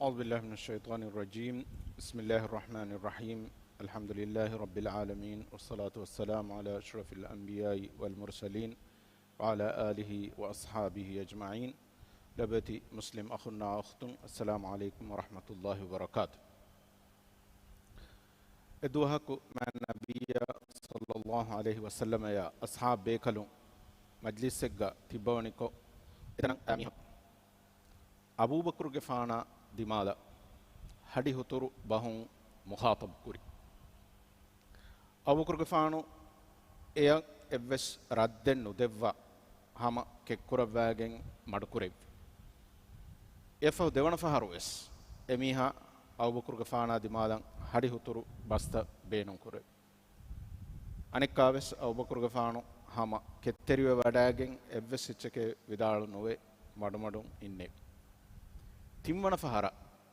أعوذ بالله من الشيطان الرجيم بسم الله الرحمن الرحيم الحمد لله رب العالمين والصلاة والسلام على أشرف الأنبياء والمرسلين وعلى آله وأصحابه أجمعين لبتي مسلم أخونا أختم السلام عليكم ورحمة الله وبركاته ادوهك مع النبي صلى الله عليه وسلم يا أصحاب بيكلون مجلسك تبونيكو أبو بكر غفانا دمالا هدي هتورو بهون مخاطب كوري أبو بكر غفانو إيا إبس ردن ندوا هما ككورا واجن مدكوري إفو دوانا فهروس إميها أبو بكر غفانا دمالا هدي هتورو بستا بينون كوري أنيكاوس أبو بكر غفانو هما كتريو وداجن إبس إتشكي ودالو نوي مدمدون إني තිම්වන ෆහර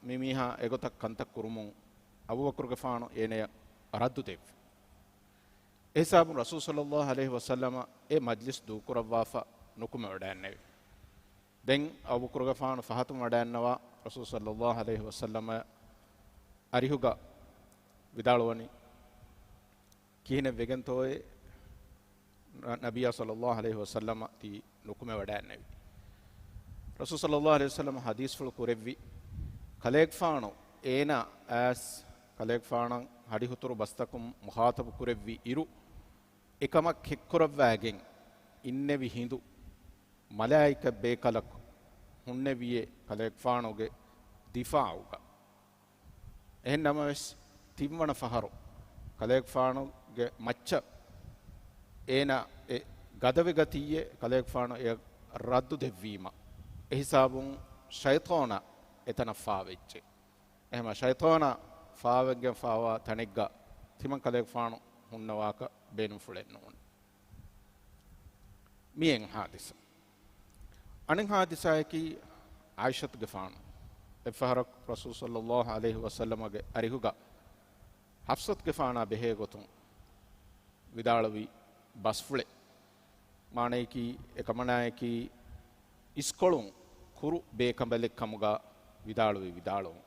මිමිහා එගොතක් කන්තක් කුරුමුන් අබූබකර් ගෆානෝ එනේ අරද්දු තෙක් එසාබු රසූල් සල්ලල්ලාහු අලයිහි වසල්ලම ඒ මජ්ලිස් දූ කරවාෆා නුකුම වඩන්නේ දැන් අබූබකර් ගෆානෝ ෆහතුම වඩන්නවා රසූල් සල්ලල්ලාහු අලයිහි වසල්ලම අරිහුගා විදාලවනි කීන වෙගන්තෝයේ නබියා සල්ලල්ලාහු අලයිහි වසල්ලම ති නුකුම වඩන්නේ رسول صلى الله عليه وسلم حديث فل كوربي كليك فانو اينا اس كليك فانان هدي هترو بستكم مخاطب كوربي إيرو එකමක් කෙක්කොරව වෑගෙන් ඉන්නේ විහිඳු මලායික බේකලක් හුන්නේ වියේ කලෙක් ෆානෝගේ දිෆාඋක එහෙන්නම වෙස් තිම්වන ෆහරෝ කලෙක් ෆානෝගේ මච්ච ඒන ගදවෙ ගතියේ කලෙක් ෆානෝ එය රද්දු දෙවීම එහිසාබුන් ෂයිතාන එතන ෆාවෙච්ච එහෙම ෂයිතාන ෆාවෙන්ගෙන් ෆාවා තනෙග්ග තිමන් කලෙක් ෆානෝ හුන්නවාක බේනු ෆුලෙන්න ඕන මියෙන් හාදිස අනින් හාදිසයකි ආයිෂත් ගෆාන එෆහරක් රසූල් සල්ලල්ලාහු අලයිහි වසල්ලමගේ අරිහුගා හෆ්සත් ගෆානා බෙහෙ ගොතුන් විදාලවි බස් ෆුලේ මානේකි එකමනායකි ඉස්කොළුන් කුරු බේකඹලෙක් කමුගා විදාලෝ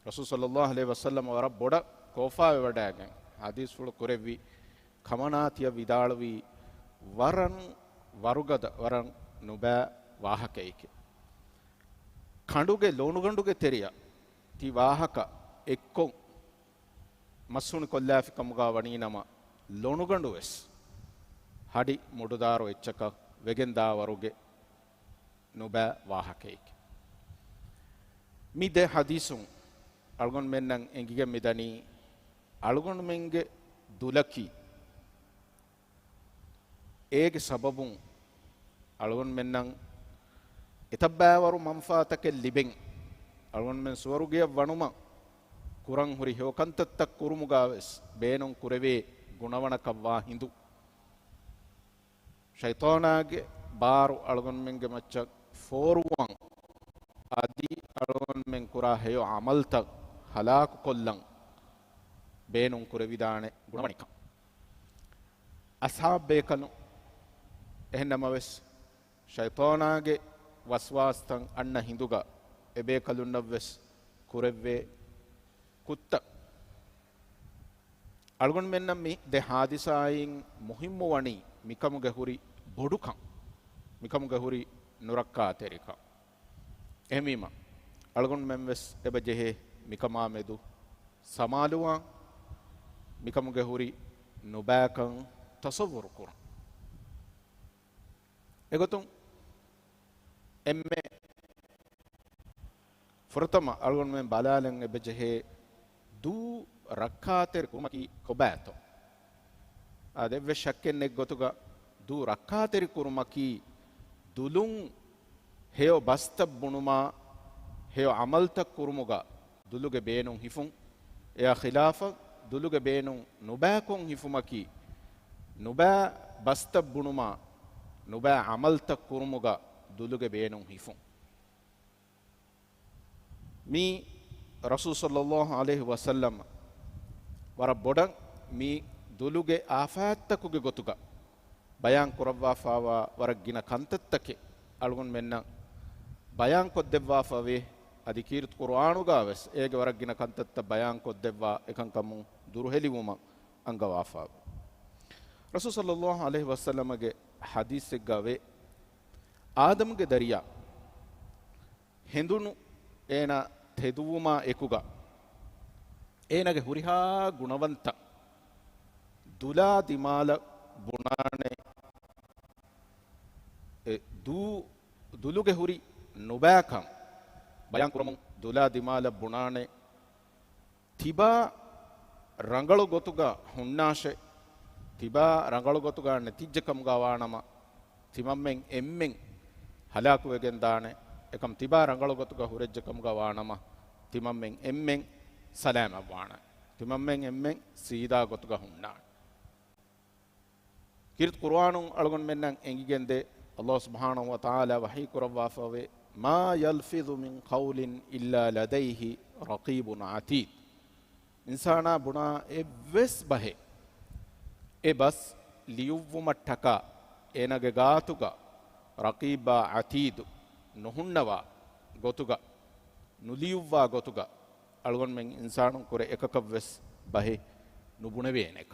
රසූල් සල්ලල්ලාහු අලයිහි වසල්ලම වර බොඩ කෝෆාවේ වඩාගෙන හදීස් වල කුරෙවි කමනාතිය විදාලවි වරන් වරුගද වරන් නුබෑ වාහකයික කඬුගේ ලෝණු ගඬුගේ තෙරිය ති වාහක එක්කොන් මස්සුනි කොල්ලාෆි කමුගා වණීනම ලෝණු ගඬු වෙස් හඩි මුඩුදාරෝ එච්චක වෙගෙන්දා වරුගේ නුබෑ වාහකයික මිද හදීසුන් අල්ගොන් මෙන්නන් එංගිගේ මිදනි අල්ගොන් මෙන්ගේ දුලකි ඒගේ සබබුන් අල්ගොන් මෙන්නන් එතබ්බෑවරු මන්ෆාතක ලිබෙන් අල්ගොන් මෙන් සුවරුගේ වනුම කුරන් හුරි හොකන්තත්තක් කුරුමුගාවස් බේනොන් කුරවේ ගුණවණකවා හිඳු ෂයිතානාගේ බාරු අල්ගොන් මෙන්ගේ මච්චක් ෆෝරුවන් আদি අලොන් මෙන් කුරා හයෝ අමල්ත හලාකු කොල්ලන් බේනුන් කුර විදානේ ගුණමනික අස්හාබ් බේකනු එහෙන්නම වෙස් ෂයිතානාගේ වස්වාස්තන් අන්න හිඳුගා එබේ කලුන්නවස් කුරෙව්වේ කුත්ත අල්ගොන් මෙන්නම් මේ දෙ හාදිසායින් මුහිම්ම වණි මිකමු ගහුරි බොඩුකම් මිකමු ගහුරි නුරක්කා තෙරික එමීම අල්ගොන් මෙම්වස් එබජෙහි මිකමා මෙදු සමාලුවා මිකමු ගහුරි නුබෑකන් තසවුරු කුර එගොතුන් එම්මේ ෆරතම අල්ගොන් මෙම් බලාලන් එබජෙහි දූ රක්කා තෙරික කුමකි කොබෑතෝ ආදෙව්ව ශක්කෙන් එක් ගොතුගා දූ රක්කා තෙරික කුරුමකි දුලුන් හේෝ බස්ත බුණුමා හේෝ අමල්ත කුරුමුගා දුලුගේ බේනුන් හිෆුන් එයා ඛිලාෆ දුලුගේ බේනුන් නුබෑකොන් හිෆුමකි නුබෑ බස්ත බුණුමා නුබෑ අමල්ත කුරුමුගා දුලුගේ බේනුන් හිෆුන් මී රසූල් සල්ලල්ලාහු අලයිහි වසල්ලම වර බොඩන් මී දුලුගේ ආෆාත්තකුගේ ගොතුගා බයන් කරවවා ෆාවා වර ගින කන්තත්තකේ අලුගොන් මෙන්න බයන් කොද්දෙවවා ෆාවේ අධිකීර්ත කුර්ආනුගාවස් ඒගේ වරක් ගින කන්තත්ත බයන් කොත් දෙවවා එකන් කමු දුරු හෙලිවුම අංගවාෆා රසූල් සල්ලල්ලාහු අලයිහි වසල්ලමගේ හදීස් එක ගාවේ ආදම්ගේ දරියා හෙඳුණු ඒන තෙදුවුමා එකුගා ඒනගේ හුරිහා ගුණවන්ත දුලා දිමාල බුණානේ දුලුගේ හුරි නොබෑකම් බයන් කරමු දුලා දිමාල බුණානේ තිබා රංගල ගොතුගා හුන්නාෂේ තිබා රංගල ගොතුගා නැතිජ්ජකම් ගාවානම තිමම්මෙන් එම්මෙන් හලාකු වෙගෙන් දානේ එකම් තිබා රංගල ගොතුගා හුරෙජ්ජකම් ගාවානම තිමම්මෙන් එම්මෙන් සලාම වාන තිමම්මෙන් එම්මෙන් සීදා ගොතුගා හුන්නා කිර්ත් කුර්ආනුන් අලගොන් මෙන්නන් එංගිගෙන්දේ අල්ලාහ් සුබ්හානහු වතාලා වහී කුරවා ෆවේ මා යල්ෆිදු මින් කවුලින් ඉල්ලා ලදයිහි රකීබුන් අතීද් ඉන්සානා බුනා එවස් බහේ එබස් ලියුව්වමට්ටක එනගේ ගාතුක රකීබා අතීද් නොහුන්නවා ගොතුග නුලියුවා ගොතුග අලගොන් මෙන් ඉන්සානුන් කුර එකකවස් බහේ නුබුණ වේන එක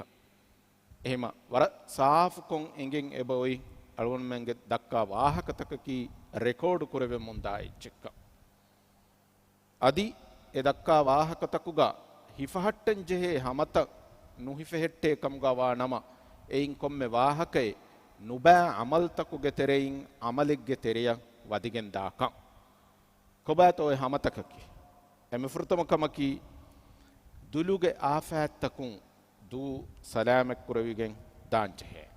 එහෙම වර සාෆුකොන් එංගෙන් එබොයි අලගොන් මෙන්ගේ දක්කා වාහකතක කී රෙකෝඩ් කුරවෙ මුන්දායි චෙක්ක අදි ඒ දක්කා වාහකතකුගා හිෆහට්ටන් ජෙහේ හමත නුහිෆෙහෙට්ටේ කම්ගවා නම එයින් කොම්මේ වාහකේ නුබෑ අමල්තකුගේ තෙරෙයින් අමලෙක්ගේ තෙරිය වදිගෙන් දාකම් කොබෑතෝ හමතකකි එමෙ ෆෘතමකමකි දුලුගේ ආෆෑත්තකුන් දූ සලාමෙක් කුරවිගෙන් දාංචහේ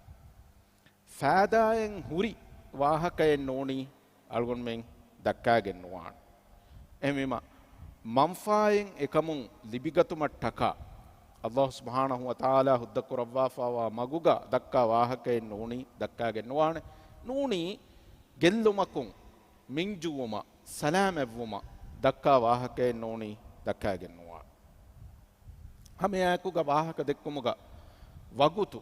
ෆෑදායෙන් හුරි වාහකයෙන් නෝනි අල්ගොන් මෙන් දක්කාගෙන නුවාන් එමෙම මම්ෆායෙන් එකමුන් ලිබිගතුමට්ටක අල්ලාහ් සුබ්හානහු වතාලා හුද්ද කුරවාෆාවා මගුගා දක්කා වාහකයෙන් නෝනි දක්කාගෙන නුවාන නෝනි ගෙල්ලුමකුන් මින්ජුවම සලාමෙව්වම දක්කා වාහකයෙන් නෝනි දක්කාගෙන නුවාන හමයාකුග වාහක දෙක්කුමුග වගුතු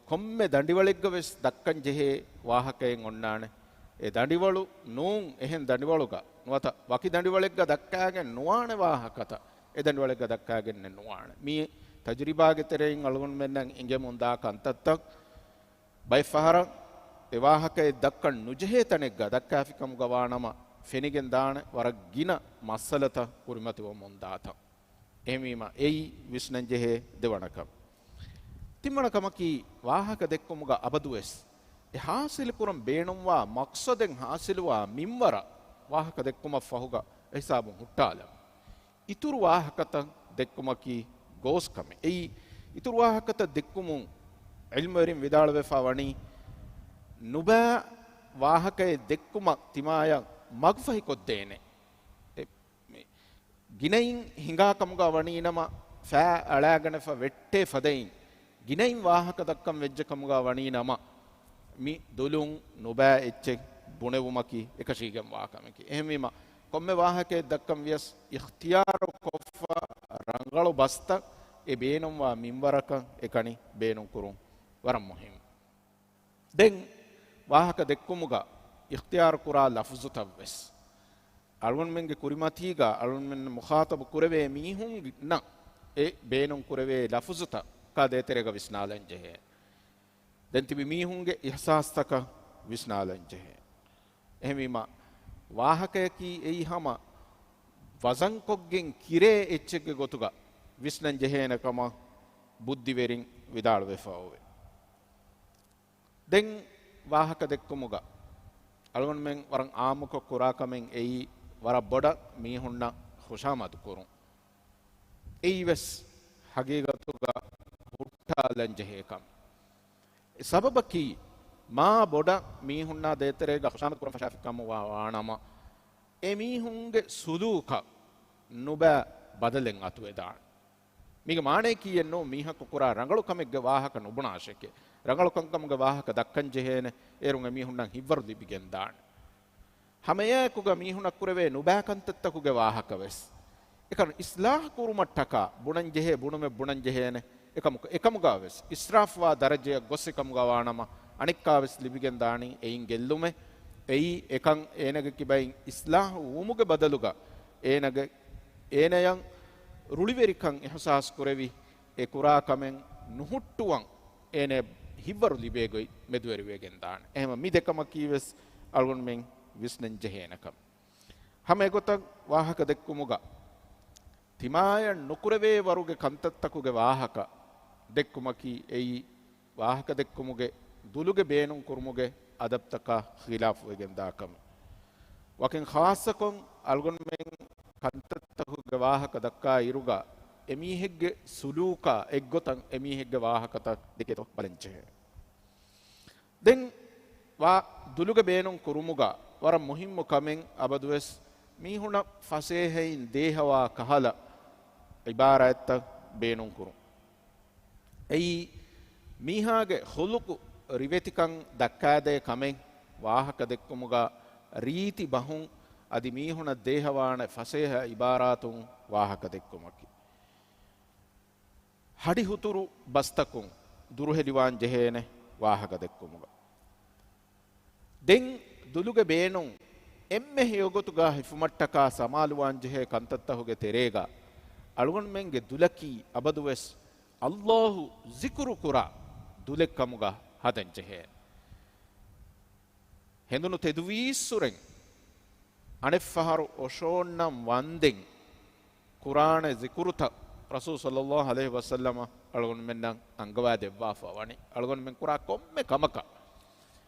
කොම්මේ දඬිවලෙක්ග වෙස් දක්කන් ජෙහේ වාහකයෙන් ඔන්නානේ ඒ දඬිවලු නූන් එහෙන් දඬිවලුග නුවත වකි දඬිවලෙක්ග දක්කාගෙන නුවානේ වාහකත ඒ දඬිවලෙක්ග දක්කාගෙන නුවානේ මේ තජරිබාගේ තෙරෙන් අලගොන් මෙන්නන් ඉංගෙ මුන්දා කන්තත්තක් බයි ෆහර ඒ වාහකේ දක්කන් නුජෙහේ තනෙක්ග දක්කාෆිකම් ගවානම ෆෙනිගෙන් දාන වරක් ගින මස්සලත කුරිමතව මුන්දාත එහෙමීම එයි විශ්නන් ජෙහේ දෙවණකම් තිಮ್ಮනකමකි වාහක දෙක්කොමුග අබදුවෙස් ඒ හාසිල කුරම් බේනුම්වා මක්සදෙන් හාසිලවා මින්වර වාහක දෙක්කොම ෆහුග හිසාබුන් හුට්ටාලම් ඉතුරු වාහකත දෙක්කොමකි ගෝස්කම එයි ඉතුරු වාහකත දෙක්කොමුන් ඉල්මරින් විදාල වෙෆා වණි නුබා වාහකයේ දෙක්කොම තිමාය මග්ෆහි කොද්දේනේ ගිනයින් හිඟාකමුග වණීනම ෆෑ අලාගෙන වෙට්ටේ ෆදයින් ගිනයින් වාහක දක්කම් වෙජ්ජකමුගා වණී නම මි දුලුන් නොබෑ එච්චෙක් බුණෙවුමකි එකශීගම් වාකමකි එහෙමීම කොම්මේ වාහකේ දක්කම් වියස් ඉඛතියාර කොෆ රංගලු බස්ත ඒ බේනුම් වා මින්වරක එකනි බේනුම් කුරුම් වරම් මුහිම් දෙන් වාහක දෙක්කුමුගා ඉඛතියාර කුරා ලෆ්සු තවස් අලුන් මෙන්ගේ කුරිමතීගා අලුන් මෙන් මුඛාතබ කුරවේ මීහුන් න ඒ බේනුම් කුරවේ ලෆ්සුත කාදේතරේග විස්නාලංජේ දැන් තිබි මීහුන්ගේ ඉහසාස්තක විස්නාලංජේ එහෙමීම වාහකයකි එයිහම වසංකොග්ගෙන් කිරේ එච්චෙක්ගේ ගොතුග විස්නංජේනකම බුද්ධි වෙරින් විදාල වෙෆාවේ දැන් වාහක දෙක්කමුග අලුන් මෙන් වරන් ආමුක කුරාකමෙන් එයි වර බොඩ මීහුන්න හුෂාමත් කුරුන් එයිවස් හගීගතුග හුට්ටාලංජේකම් සබබකි මා බොඩ මීහුන්නා දේතරේ ගහසාමත් කුරන් ෆෂාෆිකම් වානම එමීහුන්ගේ සුලූක නුබෑ බදලෙන් අතුවේදාන මිග මානේ කියන්නෝ මීහක කුරා රංගලු කමෙක්ගේ වාහක නුබුනාශකේ රංගලු කම්කම්ගේ වාහක දක්කන් ජෙහෙන ඒරුන් එමීහුන්නන් හිවර් දිබිගෙන් දාන හැමයකුගේ මීහුනක් කුරවේ නුබෑ කන්තත්තකුගේ වාහක වෙස් එකන ඉස්ලාහ කුරුමට්ටක බුණන් ජෙහෙ බුණුමෙ බුණන් ජෙහෙන එකමුගා වෙස් ඉස්රාෆ්වා දරජය ගොස්සිකමුගා වානම අනික්කා වෙස් ලිබිගෙන් දානි එයින් ගෙල්ලුමෙ එයි එකන් ඒනග කිබයින් ඉස්ලාහ ඌමුගේ බදලුගා ඒනගේ ඒනයන් රුලිවෙරිකන් එහසාස් කරවි ඒ කුරා කමෙන් නුහුට්ටුවන් ඒනේ හිවරු ලිබේගොයි මෙදුවරිවේගෙන් දාන එහෙම මි දෙකම කීවස් අල්ගොන් මෙන් විස්නන් ජහේනකම් හැම එගොතක් වාහක දෙක්කුමුගා තිමාය නුකුරවේ වරුගේ කන්තත්තකුගේ වාහක දෙක්කුමකි එයි වාහක දෙක්කුමුගේ දුලුගේ බේනුම් කුරුමුගේ අදප්තක ඛිලාෆ් වෙගෙන් දාකම වකින් ખાસකොන් අල්ගොන් මෙන් කන්තත්තකුගේ වාහක දක්කා ඉරුගා එමීහෙග්ගේ සුලූකා එක්ගොතන් එමීහෙග්ගේ වාහකත දෙකේතෝ බලෙන්චේ දෙන් වා දුලුගේ බේනුම් කුරුමුගා වර මුහිම්මු කමෙන් අබදුවස් මීහුණ ෆසේහෙයින් දේහවා කහල ඉබාරායත්ත බේනුම් කුරු එයි මීහාගේ හොලුකු රිවෙතිකන් දක්කාදේ කමෙන් වාහක දෙක්කුමුගා රීති බහුන් අදි මීහුණ දේහවාන ෆසේහ ඉබාරාතුන් වාහක දෙක්කුමකි හඩි හුතුරු බස්තකුන් දුරුහෙලිවාන් ජෙහේන වාහක දෙක්කුමුගා දෙන් දුලුගේ බේනුම් එම්මෙ හියොගොතුගා හිෆුමට්ටකා සමාලුවාන් ජෙහේ කන්තත්තහුගේ තෙරේගා අලුගොන් මෙන්ගේ දුලකි අබදුවස් අල්ලාහු zikru කුරා දුලෙක්කමුගා හදන් ජෙහේ හෙඳුනු තෙදුවීස්සුරෙන් අනෙෆහරු ඔෂෝන්නම් වන්දෙන් කුරාන zikruත රසූල් සල්ලල්ලාහු අලයිහි වසල්ලම අලුගොන් මෙන්නම් අංගවා දෙවවාෆා වනි අලුගොන් මෙන් කුරා කොම්මෙ කමක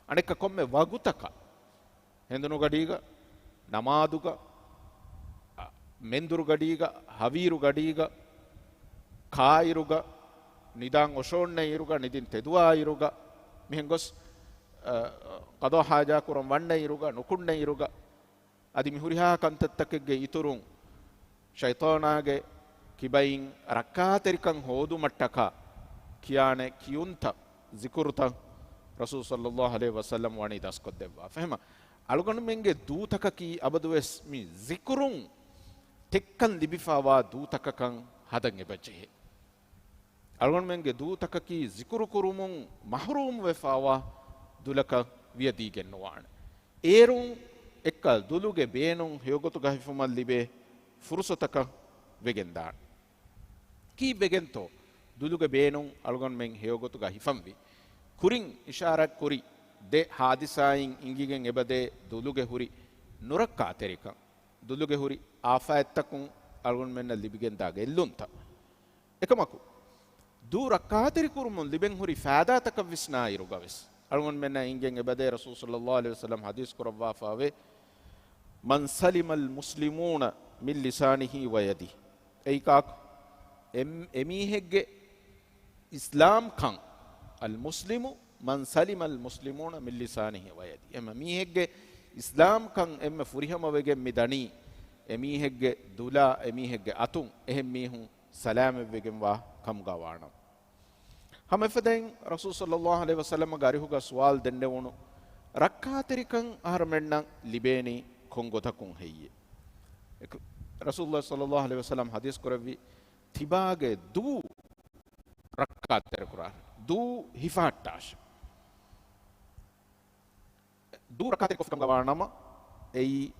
අනෙක කොම්මෙ වගුතක හෙඳුනු ගඩීග නමාදුග මෙන්දුරු ගඩීග හවීරු ගඩීග කායිරුග නිදාන් ඔෂෝන්න ඉරුග නිදින් තෙදුවා ඉරුග මෙහෙන් ගොස් කදෝ හාජා කුරම් වන්න ඉරුග නුකුන්න ඉරුග අදි මිහුරිහා කන්තත්තකගේ ඉතුරුන් ෂයිතානාගේ කිබයින් රක්කාතරිකන් හෝදු මට්ටක කියානේ කියුන්ත zikruත රසූල් සල්ලල්ලාහු අලයිහි වසල්ලම් වණි දස්කොත් දෙවවා ෆහම අලුගොන් මෙන්ගේ දූතක කී අබදුවස් මි zikruන් තෙක්කන් ලිබිෆාවා දූතකකන් හදන් එබජේ අලුගොන් මෙන්ගේ දූතක කී zikru කුරුමුන් මහරූම් වෙෆාවා දුලක වියදී ගෙන්නවාන ඒරුන් එක්ක දුලුගේ බේනුන් හයොගතු ගහිෆුමල් ලිබේ ෆුර්සතක වෙගෙන් දාන කී වෙගෙන්තෝ දුලුගේ බේනුන් අලුගොන් මෙන් හයොගතු ගහිෆම්වි කුරින් ඉෂාරත් කුරි de hadisayin ingigen ebade duluge huri nurakka terika duluge huri afaettakun algun menna libigen daga ellunta ekamaku du rakkaateri kurumun liben huri faada tak visna irugavis algun menna ingen ebade rasul sallallahu alaihi wasallam hadis kurwa fawe man salima al muslimuna min lisanihi wa yadihi eikak emihegge islam kan al muslimu man salima al muslimuna min lisanihi wa yadi em mihegge islam kan em furihama wege midani emihegge dula emihegge atun ehem mihun salam wegen wa kam gawana hamefeden rasul sallallahu alaihi wasallam garihuga swal denne wonu rakkaterikan aharmennan libeni kongotakun heyye rasulullah sallallahu alaihi wasallam hadis koravi tibage du rakkater kuran du hifattash du rakkaterikan kam gawanama ei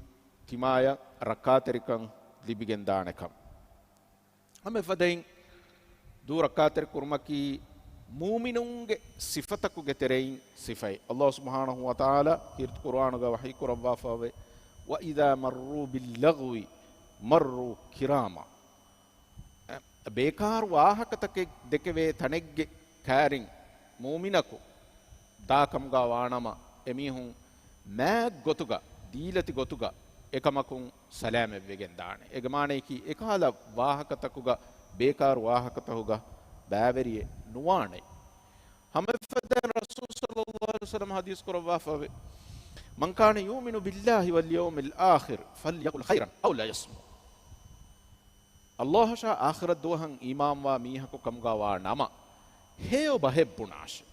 timaya rakkaterikan libigen danekam hamefeden du rakkater kurmaki mu'minunge sifatakuge terein sifai Allah subhanahu wa ta'ala hirt qur'anuga wahi kurwa fawe wa idha marru bil lagwi marru kirama bekar wahakatake dekeve tanegge karin mu'minaku dakam ga wanama emihun ma gotuga dilati gotuga ekamakun salam evgen daane egamane ki ekala wahakatakuga bekar wahakatahuga baveriye nuwane hamefadan rasul sallallahu alaihi wasallam hadis kurwa fawe man kana yu'minu billahi wal yawmil akhir falyaqul khairan aw la yasmut Allah sha akhirat dohan imam wa mihaku kamga wa nama heyo bahebbunash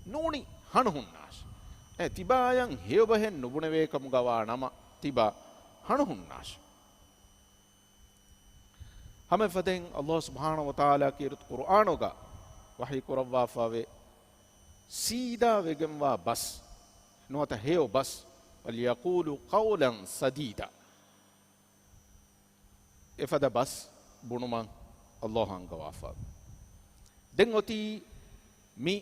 nuni hanuhunnash tibayan heyo bahen nubuneve kamga wa nama tiba hanuhunnash hame faden Allah subhanahu wa ta'ala kirt qur'anoga wahi kurawwa fawe sida vegemwa bas nota heyo bas wal yaqulu qawlan sadida efada bas bunuman Allah hangawafa den oti mi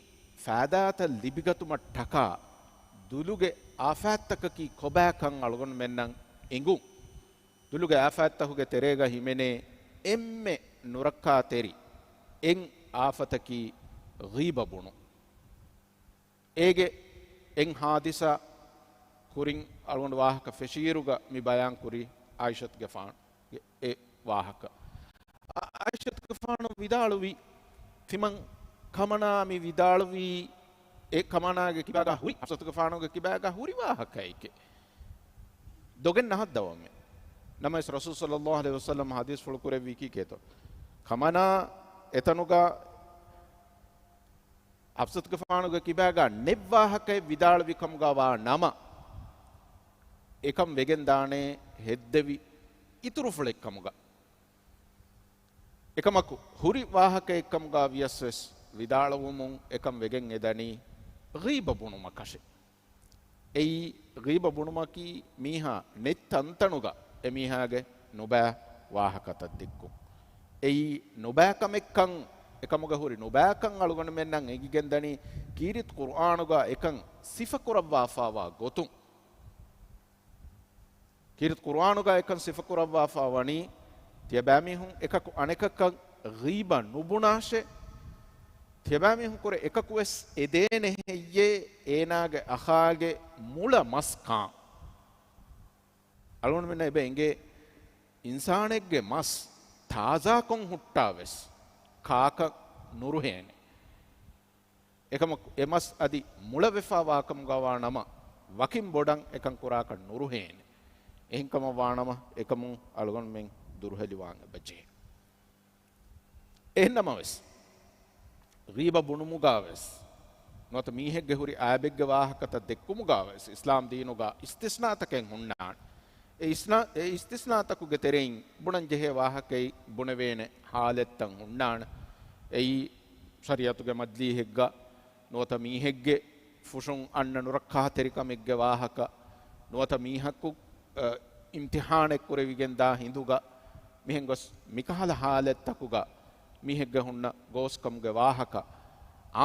faadata libigatu taka duluge afattaka ki kobakan algon mennan ingu duluge afattahuge terega himene emme nurakka teri en afataki ghiba bunu ege en hadisa kurin algon wahaka feshiruga mi bayan kuri aishat gefan e wahaka aishat gefan vidaluwi timan kamana mi vidaluwi e kamanaage kibaga huri afsat gefanoge kibaga huri wahakaike dogen nahad dawame namais rasul sallallahu alaihi wasallam hadis ful kure wiki keto kamana etanuga afsat gefanoge kibaga nebwahake vidal vikamga wa nama ekam vegen daane heddevi ituru fulek kamuga ekamaku huri wahake ekamga viasses vidalavumun ekam vegen edani ghiba bunuma kashe ei ghiba bunuma ki miha nettantanuga emihage noba wahakata dikku ei noba kamekkan ekamuga huri noba kan alugon mennan egigen dani kirit qur'anuga ekan sifa kurawwa fawa gotun kirit qur'anuga ekan sifa kurawwa fawani tiyabami hun ekaku anekakka ghiba nubunashe tiyabami hun kore ekaku es edene heye enage akhage mula maskan algon menna ebe enge insanegge mas taza kon huttaves kaaka nuruhene ekam emas adi mula vefa wakam gawa nama wakim bodan ekan kuraka nuruhene ehinkama waanama ekamun algon men durhali waanga baje ehnamaves ghiba bunumugaves not mihegge huri aabegge wahakata dekkumugaves islam deenuga istisnaataken hunnaan e istisnaatakuge terein bunan jehe wahakei bunevene halettan hunnaan ei shariatuge madli hegga nota mihegge fushun anna nurakka terikamegge wahaka nota mihakku imtihanek kurevigen da hinduga mihen gos mikahala halettakuga mihegge hunna goskamge wahaka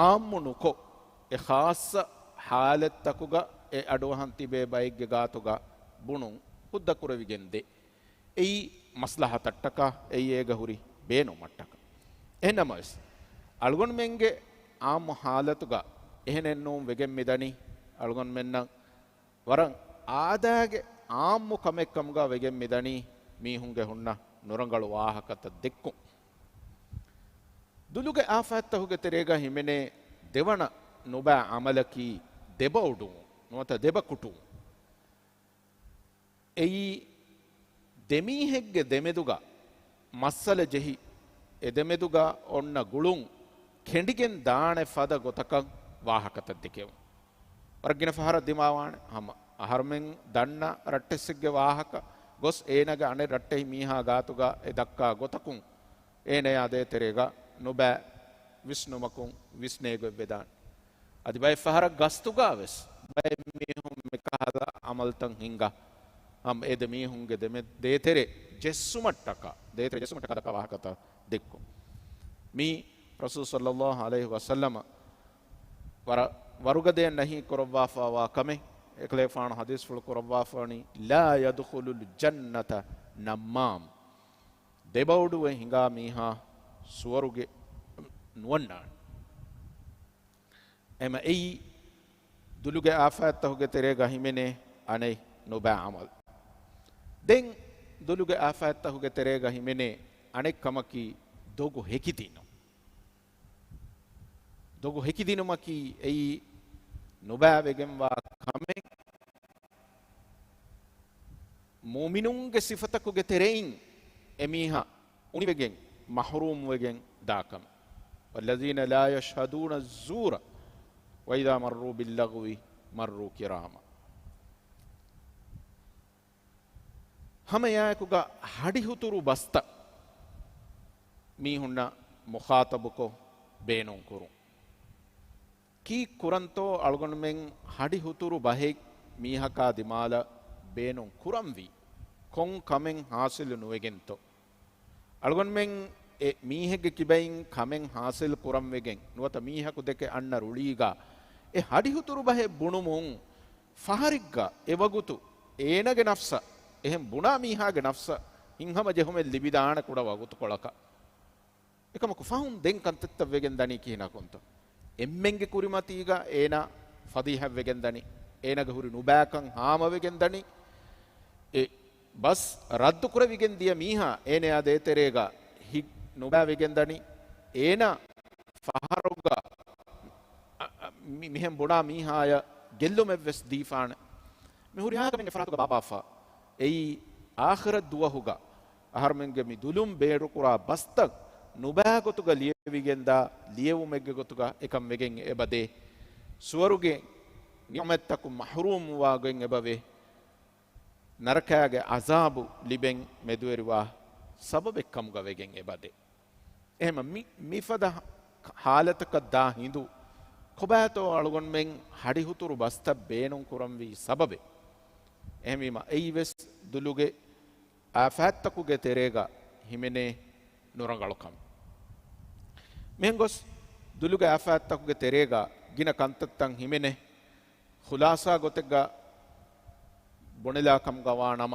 aammunuko e khassa halettakuga e aduhan tibe baigge gatuga bunun hudda kurevigen de ei maslaha tattaka ei ega huri beenu mattaka enamas algon menge aam halatuga ehenennum vegen midani algon menna waran aadaage aammu kamekkamga vegen midani mihunge hunna nurangalu wahakata dekku duluge afattahuge terega himene devana nuba amalaki debaudu nota debakutu ei demihegge demeduga massale jehi edemeduga onna gulun kendigen daane fada gotaka wahakata dekew wargina fahara dimawane hama aharmen danna rattessigge wahaka gos eenage ane ratte miha gatuga edakka gotakun ene ade terega noba visnumakun visnego bedan adi bay fahara gastuga ves bay mihum mekala amaltan hinga am ede mihunge deme detere jessumattaka detere jessumattaka daka wahakata dekku mi rasul sallallahu alaihi wasallam warugade nahi korwa fa kame eklefan hadis ful korwa fani la yadkhulul jannata namam debaudu hinga miha suwaruge nuwanna ema ei duluge afattahuge terega himene anei noba amal den duluge afattahuge terega himene anek kamaki dogu hekidino dogu hekidino maki ei noba vegen wa kame mu'minunge sifatakuge terein emiha univegen mahrum wegen dakam والذين لا يشهدون الزور وإذا مروا باللغو مروا كراما هم ياكوغا هدي هتورو بستا ميهنا مخاطبكو بينون كورو كي كورانتو ألغن من هدي هتورو بهيك ميهكا دمالا بينون كورام وي كون كمن حاصل نوغنتو algon men e mihege kibain kamen hasil kuram wegen nuwata mihaku deke anna ruliga e hadi huturu bahe bunumun faharigga ewagutu eenage nafsa ehem buna mihage nafsa hinhama jehume libidana kuda wagutu kolaka ekama ku fahun den kantetta wegen dani kihina konto emmenge kurimatiga eena fadiha wegen dani eenage huri nubakan haama wegen dani e bas raddu kura wegen dia miha ene ade terega hi nuba wegen dani eena faharuga mihem buna mihaya gellum evs difana mi huri ha kamen faratuga babafa ei akhirat duwahuga aharmenge mi dulum beru kura bastak nuba gotuga lievigenda lievumegge gotuga ekam wegen ebade suwaruge ni'matakum mahrum wagen ebave ನರಕಾಗೆ ಅಜಾಬು ಲಿಬೆಂಗ್ ಮೆದುವೆರುವ ಸಬಬೆಕ್ಕಮುಗ ವೆಗೆಂಗ್ ಎಬದೆ එහෙම මිෆද ಹಾಲತಕ ದಾ Hindu ಕೊಬಾತೋ ಅಳಗೊಂಡ್ Meng ಹಡಿ ಹುತುರು ಬಸ್ತ ಬೇನುಂ ಕುರಂ V ಸಬಬೆ එහෙමීම ಐವೆಸ್ ದುಲುಗೆ ಆಫಾತ್ತಕುಗೆ ತೆರೆಗ ಹಿಮೆನೆ ನುರಂಗಳಕಂ ಮೆಂಗೊಸ್ ದುಲುಗೆ ಆಫಾತ್ತಕುಗೆ ತೆರೆಗ ಗಿನ ಕಂತತ್ತಂ ಹಿಮೆನೆ ಖುಲಾಸಾ ಗೊತೆಗ ಬೊಣೆಲಾಕಂ ಗವಾನಮ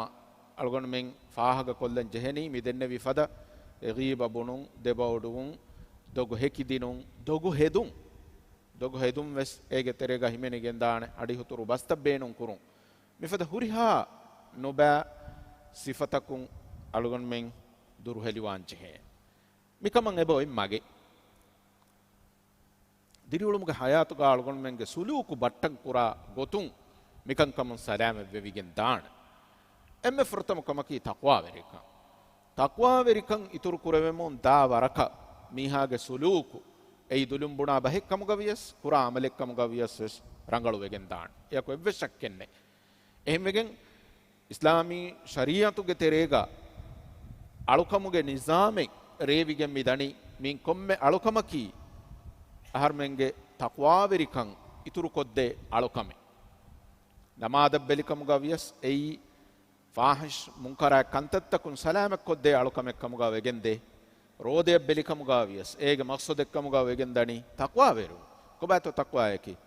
ಅಳಗೊಂಡ್ Meng ಫಾಹಗ ಕೊಲ್ಲನ್ ಜೆಹನಿ ಮಿದೆನ್ನೆ ವಿಫದ ಎಗೀಬ ಬುಣುಂ ದೆಬೌಡುಂ ದೊಗು ಹೆಕಿದಿನುಂ ದೊಗು ಹೆದುಂ ವೆಸ್ ಏಗೆ ತೆರೆಗ ಹಿಮೆನಿಗೆಂದಾಣೆ ಅಡಿ ಹುತುರು ಬಸ್ತಬೇನುಂ ಕುರುಂ ಮಿಫದ ಹುರಿಹಾ ನೊಬಾ ಸಿಫತಕುಂ ಅಳಗೊಂಡ್ Meng ದುರು ಹೆಲಿವಾಂಚೆ ಮಿಕಮಂ ಎಬೊಯ್ ಮಗೆ ದಿರಿಯುಳುಮುಗ ಹಯಾತುಗ ಅಳಗೊಂಡ್ ಮೆಂಗೆ ಸುಲೂಕು ಬಟ್ಟಂ ಕುರಾ ಗೊತುಂ මිකංකම සලාම වෙවිගෙන් දාන එම්මෙ ෆෘතම කමකී තක්වා වෙරිකන් තක්වා වෙරිකන් ඉතුරු කුරවෙමුන් දා වරක මීහාගේ සුලූකු එයි දුලුම් බුණා බහෙක්කම ගවියස් කුරා අමලෙක්කම ගවියස් රංගලු වෙගෙන් දාන යකෝ එව්වෙසක් කෙන්නේ එහෙම වෙගෙන් ඉස්ලාමී ශරීයතුගේ තෙරේගා අලුකමුගේ නිසාමෙ රේවිගෙන් මිදණි මින් කොම්මෙ අලුකමකී අහර්මෙන්ගේ තක්වා වෙරිකන් ඉතුරු කොද්දේ අලුකමෙ නමාද බෙලිකමුගා වියස් එයි ෆාහිෂ් මුන්කරා කන්තත්තකුන් සලාමක් කොද්දේ අලුකමෙක්කමුගා වෙගෙන්දේ රෝදය බෙලිකමුගා වියස් ඒගේ මක්සදෙක්කමුගා වෙගෙන්දනි තක්වා වෙරු කොබෑතෝ තක්වායකි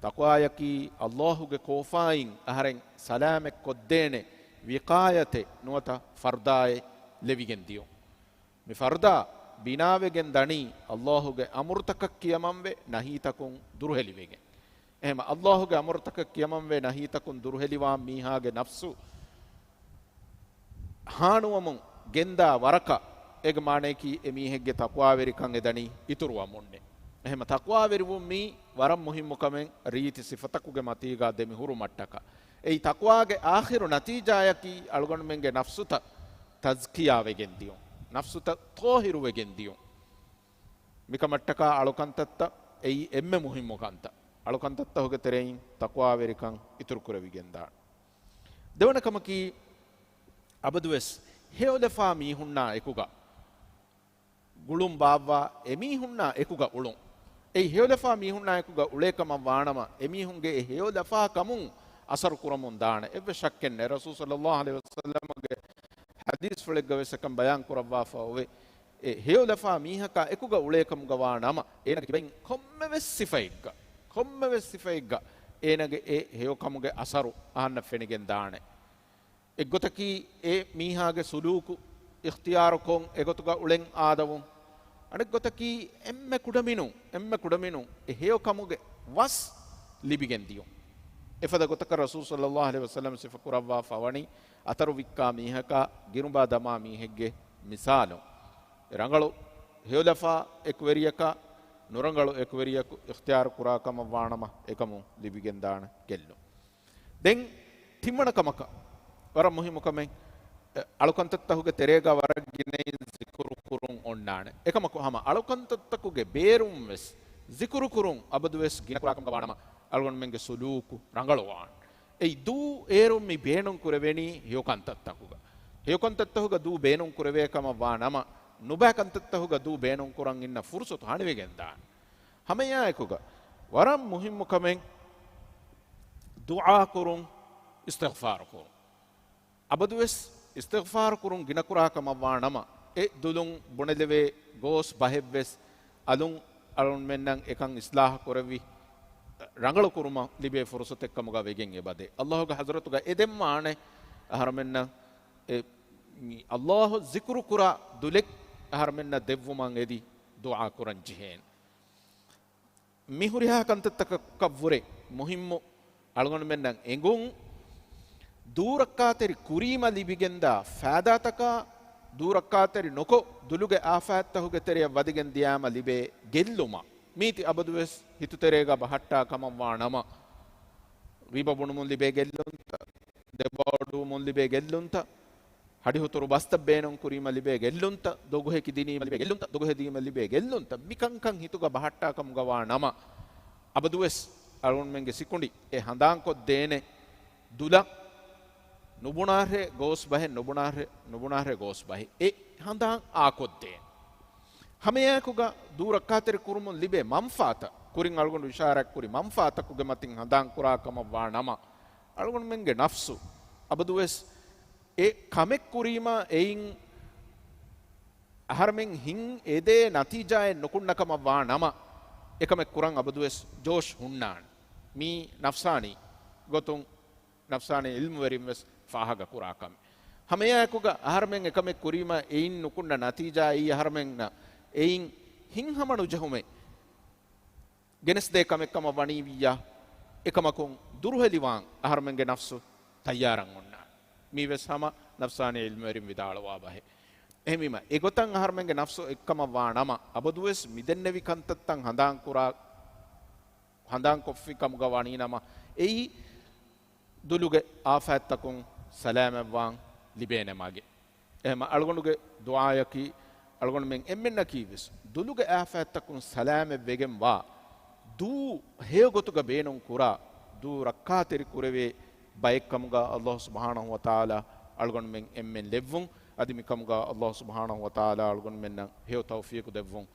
තක්වායකි අල්ලාහුගේ කෝෆායින් අහරෙන් සලාමක් කොද්දේනේ විකායතේ නුවත ෆර්දායේ ලෙවිගෙන් දියෝ මි ෆර්දා බිනාවෙගෙන් දනි අල්ලාහුගේ අමෘතකක් කියමම් වේ නහීතකුන් දුරුහෙලි වෙගෙන් එහෙම අල්ලාහුගේ අමෘතක කියමම් වේ නහීතකුන් දුරුහෙලිවා මීහාගේ නෆ්සු හානුවමුන් ගෙන්දා වරක එග මානේකි එමීහෙක්ගේ තක්වා වෙරිකන් එදනි ඉතුරුවා මොන්නේ එහෙම තක්වා වෙරිවුම් මී වරම් මුහිම්මුකමෙන් රීති සිෆතකුගේ මතීගා දෙමි හුරු මට්ටක එයි තක්වාගේ ආඛිරු නතිජායකි අලුගොන්මෙන්ගේ නෆ්සුත තස්කියා වෙගෙන් දියෝ නෆ්සුත තෝහිරු වෙගෙන් දියෝ මික මට්ටක අලුකන්තත්ත එයි එම්මෙ මුහිම්මුකන්ත අලුකන්තත්ත හොගේ තෙරෙයින් තක්වා වෙරිකන් ඉතුරු කරවිගෙන් දාන දෙවනකමකි අබදුවස් හේවදෆා මීහුන්නා එකුගා ගුළුම් බාවවා එමීහුන්නා එකුගා උළුම් එයි හේවදෆා මීහුන්නා එකුගා උලේකම වානම එමීහුන්ගේ හේවදෆා කමුන් අසර් කුරමුන් දාන එව්ව ශක්කෙන්නේ රසූල් සල්ලල්ලාහු අලයිහි වසල්ලම්ගේ හදීස් ෆලෙක් ගවසකම් බයන් කරවවා ෆෝවේ ඒ හේවදෆා මීහකා එකුගා උලේකම ගවානම එනක කිබෙන් කොම්මෙවස් සිෆයිග්ගා ඒනගේ ඒ හේවකමුගේ අසරු ආන්න ෆෙනිගෙන් දානේ එක්ගොතකී ඒ මීහාගේ සුලූකු ඉඛතියාරකොන් එගොතක උලෙන් ආදවුන් අනෙක් ගොතකී එම්මෙ කුඩමිනු ඒ හේවකමුගේ වස් ලිබිගෙන් දියෝ එෆද ගොතක රසූල් සල්ලල්ලාහු අලයිහි වසල්ලම් සිෆ කුරවවා ෆවණි අතරු වික්කා මීහකා ගිරුබා දමා මීහෙක්ගේ මිසාලෝ රංගලෝ හේවදෆා එක්වරියකා නුරංගලු එක්වරියකු ඉඛතියාර කුරාකම වානම එකමු ලිබිගෙන් දාන කෙල්ලු දෙන් තිම්මනකමක වර මුහිමුකමෙන් අලුකන්තත්තහුගේ තෙරේගා වරගිනේ zikru kurun onnaane එකමක හම අලුකන්තත්තකුගේ බේරුම් වෙස් zikru kurun අබදු වෙස් ගින කුරාකම වානම අලුගොන් මෙන්ගේ සුලූකු රංගලවාන් ඒ දූ ඒරුම් මි බේනුම් කුරවෙනි හියොකන්තත්තහුගේ දූ බේනුම් කුරවේකම වානම නුබෑකන්තත්තහුගේ දූ බේනුම් කුරන් ඉන්න ෆුර්සතු හණිවෙගෙන් දාන හමයායකුගේ වරම් මුහිමුකමෙන් දුආ කුරුන් ඉස්තිග්ෆාර කුරුන් අබදුවස් ඉස්තිග්ෆාර කුරුන් ගින කුරාකම වානම දුලුන් බොනදවේ ගෝස් බහෙව්වෙස් අලුන් අලුන් මෙන්නම් එකන් ඉස්ලාහ කරවි රංගල කුරුම ලිබේ ෆුර්සත් එක්කමුග වෙගෙන් එබදේ අල්ලාහගේ හදරතුග එදෙම්මානේ අහරමෙන්න අල්ලාහ zikru kura dulek harmenna devvuman edi dua kuran jihen mihuriha kantattaka kavvure muhimmu algon mennan engun durakateri kurima libigenda fadataka durakateri noko duluge afattahuge teriya wadigen diyama libe gelluma miti abaduwes hituterega bahatta kamamwa nama riba bunumun libe gellunta debadu mun libe gellunta ಹಡಿಹುತರು ಬಸ್ತಬೇನಂ ಕುರಿಮ ಲಿಬೆ ಗೆಲ್ಲುಂತ ದೊಗುಹೆ ಕಿದಿನಿ ಲಿಬೆ ಗೆಲ್ಲುಂತ ದೊಗುಹೆ ದಿಮ ಲಿಬೆ ಗೆಲ್ಲುಂತ ಮಿಕಂಕಂ ಹಿತುಗ ಬಹಟ್ಟಾ ಕಮುಗವಾ ನಮ ಅಬದುವೆಸ್ ಅರುಣ್ ಮೆಂಗೆ ಸಿಕ್ಕುಂಡಿ ಎ ಹಂದಾಂಕೊ ದೇನೆ ದುಲ ನುಬುಣಾರೆ ಗೋಸ್ ಬಹೆ ನುಬುಣಾರೆ ಗೋಸ್ ಬಹೆ ಎ ಹಂದಾಂ ಆಕೊದ್ದೆ ಹಮೆಯಕುಗ ದೂರಕ್ಕಾತೆರಿ ಕುರುಮುನ್ ಲಿಬೆ ಮಂಫಾತ ಕುರಿಂ ಅಳ್ಗೊಂಡು ವಿಚಾರಕ್ ಕುರಿ ಮಂಫಾತಕುಗೆ ಮತ್ತಿಂ ಹಂದಾಂ ಕುರಾ ಕಮವಾ ನಮ ಅಳ್ಗೊಂಡು ಮೆಂಗೆ ನಫ್ಸು ಅಬದುವೆಸ್ ඒ කමෙක් කුරීම එයින් අහරමෙන් හින් එදේ නතිජාය නොකුන්නකම වා නම එකමෙක් කුරන් අබදුවෙස් ජෝෂ් හුන්නාන් මී නෆ්සානි ගොතුන් නෆ්සානි ඉල්මු වෙරින් වෙස් ෆාහග කුරාකම හමයකුග අහරමෙන් එකමෙක් කුරීම එයින් නොකුන්න නතිජා ඊ අහරමෙන් එයින් හින් හමනු ජහුමේ ගෙනස් දේ කමෙක්කම වණී වියා එකමකුන් දුරුහෙලිවාන් අහරමෙන්ගේ නෆ්සු තයාරන් උන්නා මීවස් හම නෆ්සානේ ඉල්මරින් විදාලවා බහේ එහෙමම ඒ ගොතන් අහර්මෙන්ගේ නෆ්සු එක්කම වානම අබදුවස් මිදෙන්නවි කන්තත්තන් හඳාන් කුරා හඳාන් කොෆි කම ගවාණී නම එයි දුලුගේ ආෆත්තකුන් සලාමවන් ලිබේනමගේ එහෙම අල්ගොනුගේ දුආයකි අල්ගොනු මෙන් එම්මෙන්න කීවිස් දුලුගේ ආෆත්තකුන් සලාම වෙගෙන් වා දූ හේ ගොතුග බේනුන් කුරා දූ රක්කාතෙරි කුරවේ බයික්කමුගා අල්ලාහ් සුබ්හානහු වතාලා අල්ගොන් මෙන් එම්මෙන් ලෙව්වුන් අදිමිකමුගා අල්ලාහ් සුබ්හානහු වතාලා අල්ගොන් මෙන්න හේව තෞෆීක් දෙව්වුන්